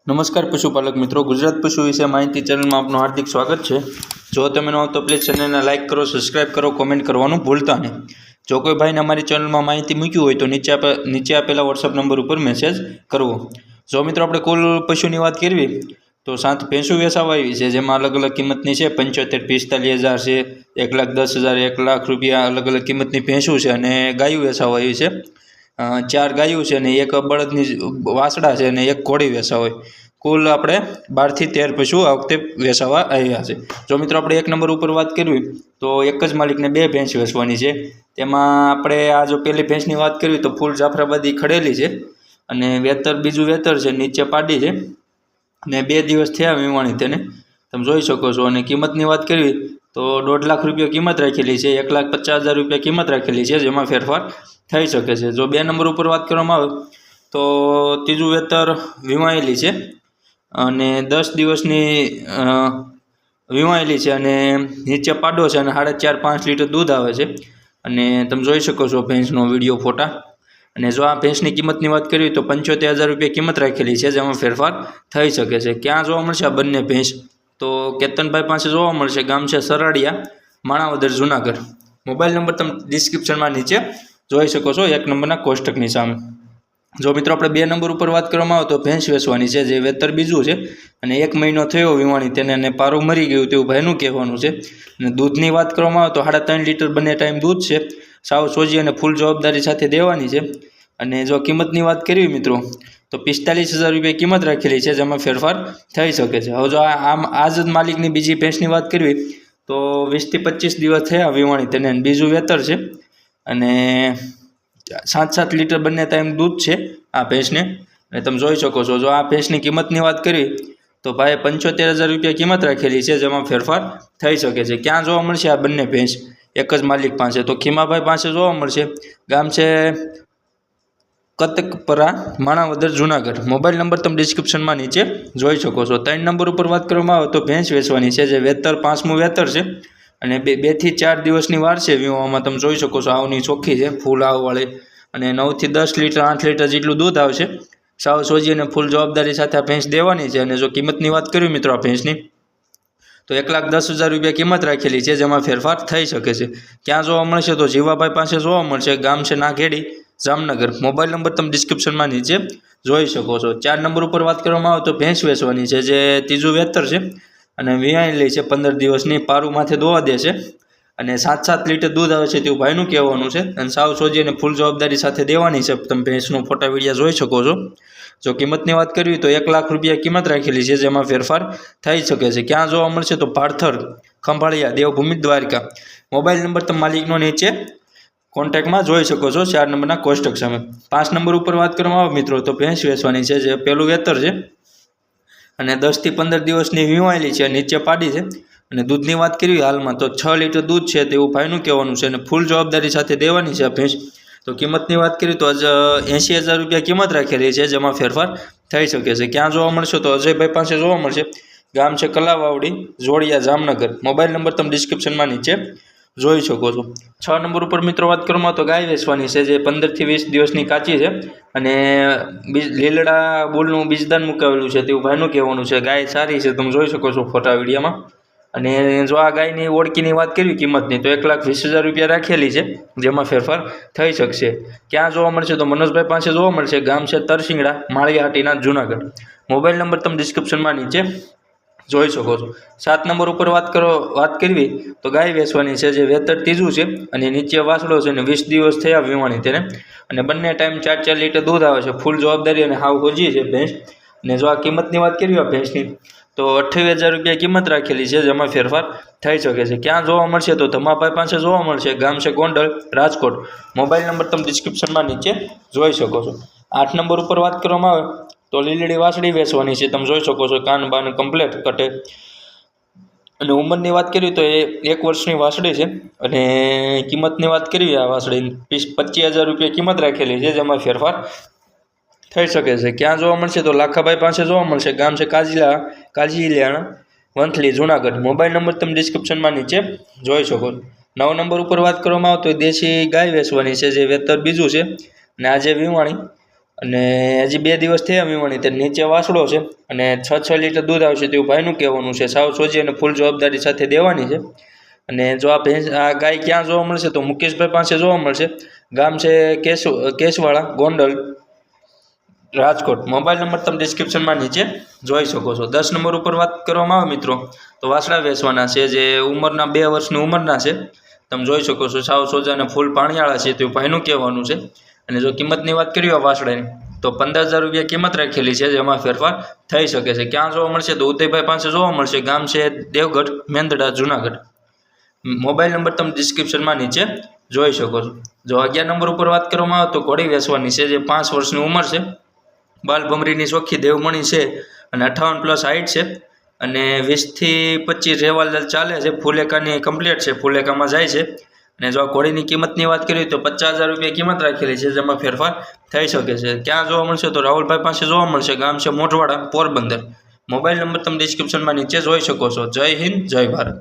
નમસ્કાર પશુપાલક મિત્રો, ગુજરાત પશુ વિશે માહિતી ચેનલમાં આપનું હાર્દિક સ્વાગત છે। જો તમે ન હો તો પ્લીઝ ચેનલને લાઇક કરો, સબસ્ક્રાઇબ કરો, કોમેન્ટ કરવાનું ભૂલતા નહીં। જો કોઈ ભાઈને અમારી ચેનલમાં માહિતી મૂકી હોય તો નીચે આપેલા વોટ્સઅપ નંબર ઉપર મેસેજ કરવો। જો મિત્રો આપણે કુલ પશુની વાત કરવી તો 7 ભેંસું વેચાવા આવી છે, જેમાં અલગ અલગ કિંમતની છે। 75, 45 હજાર છે, 1,10,000, 1 લાખ રૂપિયા અલગ અલગ કિંમતની ભેંસું છે અને ગાયું વેચાવા આવી છે। 4 ગાયું છે અને એક બળદની વાસડા છે અને એક ઘોડી વેચાવા હોય। કુલ આપણે 12 થી 13 પશુ આ વખતે વેચાવા આવ્યા છે। જો મિત્રો આપણે 1 નંબર ઉપર વાત કરવી તો એક જ માલિકને 2 ભેંસ વેચવાની છે। તેમાં આપણે આ જો પહેલી ભેંસની વાત કરવી તો ફૂલ જાફરાબાદી ખડેલી છે અને વેતર બીજું વેતર છે, નીચે પાડી છે અને 2 દિવસ થયા વીવાણી તેને તમે જોઈ શકો છો। અને કિંમતની વાત કરવી તો 1.5 લાખ રૂપિયા કિંમત રાખેલી છે, 1,50,000 રૂપિયા કિંમત રાખેલી છે, જેમાં ફેરફાર થઈ શકે છે। જો 2 નંબર ઉપર વાત કરવામાં આવે તો ત્રીજું વેતર વીવાયેલી છે અને 10 દિવસની વીવાયેલી છે અને નીચે પાડો છે અને 4.5-5 લીટર દૂધ આવે છે અને તમે જોઈ શકો છો ભેંસનો વિડીયો ફોટા। અને જો આ ભેંસની કિંમતની વાત કરીએ તો 75,000 રૂપિયા કિંમત રાખેલી છે, જેમાં ફેરફાર થઈ શકે છે। ક્યાં જોવા મળશે આ બંને ભેંસ તો કેતનભાઈ પાસે જોવા મળશે, ગામ છે સરાડિયા, માણાવદર, જુનાગઢ। મોબાઈલ નંબર તમે ડિસ્ક્રિપ્શનમાં નીચે જોઈ શકો છો, 1 નંબરના કોષ્ટકની સામે। જો મિત્રો આપણે 2 નંબર ઉપર વાત કરવામાં આવે તો ભેંસ વેચવાની છે, જે વેતર બીજું છે અને 1 મહિનો થયો વીવાણી તેને અને પારું મરી ગયું તેવું ભાઈનું કહેવાનું છે। અને દૂધની વાત કરવામાં આવે તો 3.5 લીટર બંને ટાઈમ દૂધ છે, સાવ સોજી અને ફૂલ જવાબદારી સાથે દેવાની છે। અને જો કિંમતની વાત કરવી મિત્રો તો 45,000 રૂપિયા કિંમત રાખેલી છે, જેમાં ફેરફાર થઈ શકે છે। હવે જો આ જ માલિકની બીજી ભેંસની વાત કરવી તો 20 થી 25 દિવસ થયા વીવાણી તેને બીજું વેતર છે અને 7 લીટર બંને ટાઈમ દૂધ છે આ ભેંસને અને તમે જોઈ શકો છો। જો આ ભેંસની કિંમતની વાત કરવી તો ભાઈ 75,000 રૂપિયા કિંમત રાખેલી છે, જેમાં ફેરફાર થઈ શકે છે। ક્યાં જોવા મળશે આ બંને ભેંસ એક જ માલિક પાસે તો ખીમાભાઈ પાસે જોવા મળશે, ગામ છે કતકપરા, માણાવદર, જુનાગઢ। મોબાઈલ નંબર તમે ડિસ્ક્રિપ્શનમાં નીચે જોઈ શકો છો। 3 નંબર ઉપર વાત કરવામાં આવે તો ભેંસ વેચવાની છે, જે વેતર 5મું વેતર છે અને 2 થી 4 દિવસની વાર છે વીવામાં તમે જોઈ શકો છો। આવની ચોખ્ખી છે, ફૂલ આવવાળી અને 9 થી 10 લીટર 8 લીટર જેટલું દૂધ આવશે, સાવ સોજી અને ફૂલ જવાબદારી સાથે આ ભેંસ દેવાની છે। અને જો કિંમતની વાત કરીએ મિત્રો આ ભેંસની તો 1,10,000 રૂપિયા કિંમત રાખેલી છે, જેમાં ફેરફાર થઈ શકે છે। ક્યાં જોવા મળશે તો જીવાભાઈ પાસે જોવા મળશે, ગામ છે નાઘેડી, જામનગર। મોબાઈલ નંબર તમે ડિસ્ક્રિપ્શનમાં નીચે જોઈ શકો છો। 4 નંબર ઉપર વાત કરવામાં આવે તો ભેંસ વેચવાની છે, જે ત્રીજું વેતર છે અને વિયાયેલી છે, 15 દિવસની, પારું માથે દોવા દે છે અને 7 લીટર દૂધ આવે છે તેવું ભાઈનું કહેવાનું છે અને સાવ સોજી અને ફૂલ જવાબદારી સાથે દેવાની છે। તમે ભેંસનો ફોટા વિડીયો જોઈ શકો છો। જો કિંમતની વાત કરવી તો 1 લાખ રૂપિયા કિંમત રાખેલી છે, જેમાં ફેરફાર થઈ શકે છે। ક્યાં જોવા મળશે તો પાર્થર, ખંભાળિયા, દેવભૂમિ, દ્વારકા। મોબાઈલ નંબર તમે માલિકનો નીચે કોન્ટેક્ટમાં જોઈ શકો છો, 4 નંબરના કોષ્ટક સામે। 5 નંબર ઉપર વાત કરવામાં આવે મિત્રો તો ભેંસ વેચવાની છે, જે પહેલું વેતર છે અને 10 થી 15 દિવસની વીવાયેલી છે, નીચે પાડી છે અને દૂધની વાત કરવી હાલમાં તો 6 લીટર દૂધ છે તેવું ભાઈનું કહેવાનું છે અને ફૂલ જવાબદારી સાથે દેવાની છે આ ભેંસ। તો કિંમતની વાત કરીએ તો 80,000 રૂપિયા કિંમત રાખેલી છે, જેમાં ફેરફાર થઈ શકે છે। ક્યાં જોવા મળશે તો અજયભાઈ પાસે જોવા મળશે, ગામ છે કલાવાવડી, જોડિયા, જામનગર। મોબાઈલ નંબર તમે ડિસ્ક્રિપ્શનમાં નીચે જોઈ શકો છો। 6 નંબર ઉપર મિત્રો વાત કરવામાં તો ગાય વેચવાની છે, જે 15 થી 20 દિવસની કાચી છે અને લીલડા બોલનું બીજદાન મુકાવેલું છે તેવું ભાઈનું કહેવાનું છે। ગાય સારી છે, તમે જોઈ શકો છો ફોટા વિડીયોમાં। અને જો આ ગાયની ઓળખીની વાત કરવી કિંમતની તો 1,20,000 રૂપિયા રાખેલી છે, જેમાં ફેરફાર થઈ શકશે। ક્યાં જોવા મળશે તો મનોજભાઈ પાસે જોવા મળશે, ગામ છે તરસિંગડા, માળિયાહાટીના, જુનાગઢ। મોબાઈલ નંબર તમે ડિસ્ક્રિપ્શનમાં નીચે જોઈ શકો છો। 7 નંબર ઉપર વાત કરવી તો ગાય વેચવાની છે, જે વેતર ત્રીજું છે અને નીચે વાસડો છે અને 20 દિવસ થયા વીવાણી તેને અને બંને ટાઈમ 4 લીટર દૂધ આવે છે, ફૂલ જવાબદારી અને હાવ હોજી છે ભેંસ। અને જો આ કિંમતની વાત કરવી આ ભેંસની તો 28,000 રૂપિયા કિંમત રાખેલી છે, જેમાં ફેરફાર થઈ શકે છે। ક્યાં જોવા મળશે તો ધમાભાઈ પાસે જોવા મળશે, ગામ છે ગોંડલ, રાજકોટ। મોબાઈલ નંબર તમે ડિસ્ક્રિપ્શનમાં નીચે જોઈ શકો છો। 8 નંબર ઉપર વાત કરવામાં આવે તો લીલડી વાસળી વેચવાની છે, તમે જોઈ શકો છો, કાન બાન કમ્પ્લેટ કટે। અને ઉંમરની વાત કરીએ તો એ 1 વર્ષની વાસળી છે અને કિંમતની વાત કરવી આ વાસળીની 25,000 રૂપિયા કિંમત રાખેલી છે, જેમાં ફેરફાર થઈ શકે છે। ક્યાં જોવા મળશે તો લાખાભાઈ પાસે જોવા મળશે, ગામ છે કાજીલિયાણા, વંથલી, જુનાગઢ। મોબાઈલ નંબર તમે ડિસ્ક્રિપ્શનમાં નીચે જોઈ શકો છો। 9 નંબર ઉપર વાત કરવામાં આવે તો દેશી ગાય વેચવાની છે, જે વેતર બીજું છે અને આજે વીવાણી અને હજી 2 દિવસ થયા વીવાણી તે નીચે વાસળો છે અને 6 લીટર દૂધ આવશે તેવું ભાઈનું કહેવાનું છે. સાવ સોજી અને ફૂલ જવાબદારી સાથે દેવાની છે. અને જો આ ગાય ક્યાં જોવા મળશે તો મુકેશભાઈ પાસે જોવા મળશે. ગામ છે કેશવાળા, ગોંડલ, રાજકોટ. મોબાઈલ નંબર તમે ડિસ્ક્રિપ્શનમાં નીચે જોઈ શકો છો. 10 નંબર ઉપર વાત કરવામાં આવે મિત્રો તો વાસળા વેચવાના છે જે ઉંમરના 2 વર્ષની ઉંમરના છે. તમે જોઈ શકો છો સાવ સોજા અને ફૂલ પાણીવાળા છે તેવું ભાઈનું કહેવાનું છે. અને જો કિંમતની વાત કરીએ વાસળાની તો 15,000 રૂપિયા કિંમત રાખેલી છે, જેમાં ફેરફાર થઈ શકે છે. ક્યાં જોવા મળશે તો ઉદયભાઈ પાસે જોવા મળશે. ગામ છે દેવગઢ, મેંદડા, જુનાગઢ. મોબાઈલ નંબર તમે ડિસ્ક્રિપ્શનમાં નીચે જોઈ શકો છો. જો 11 નંબર ઉપર વાત કરવામાં આવે તો ઘોડી વેચવાની છે જે 5 વર્ષની ઉંમર છે. બાલભમરીની ચોખ્ખી દેવમણી છે અને 58+ હાઇટ છે અને 20 થી 25 રેવાલ ચાલે છે. ફુલેકાની કમ્પ્લીટ છે, ફુલેકામાં જાય છે. અને જો આ ઘોડીની કિંમતની વાત કરીએ તો 50,000 રૂપિયા કિંમત રાખેલી છે, જેમાં ફેરફાર થઈ શકે છે. ક્યાં જોવા મળશે તો રાહુલભાઈ પાસે જોવા મળશે. ગામ છે મોઢવાડા, પોરબંદર. મોબાઈલ નંબર તમે ડિસ્ક્રિપ્શનમાં નીચે જોઈ શકો છો. જય હિન્દ, જય ભારત.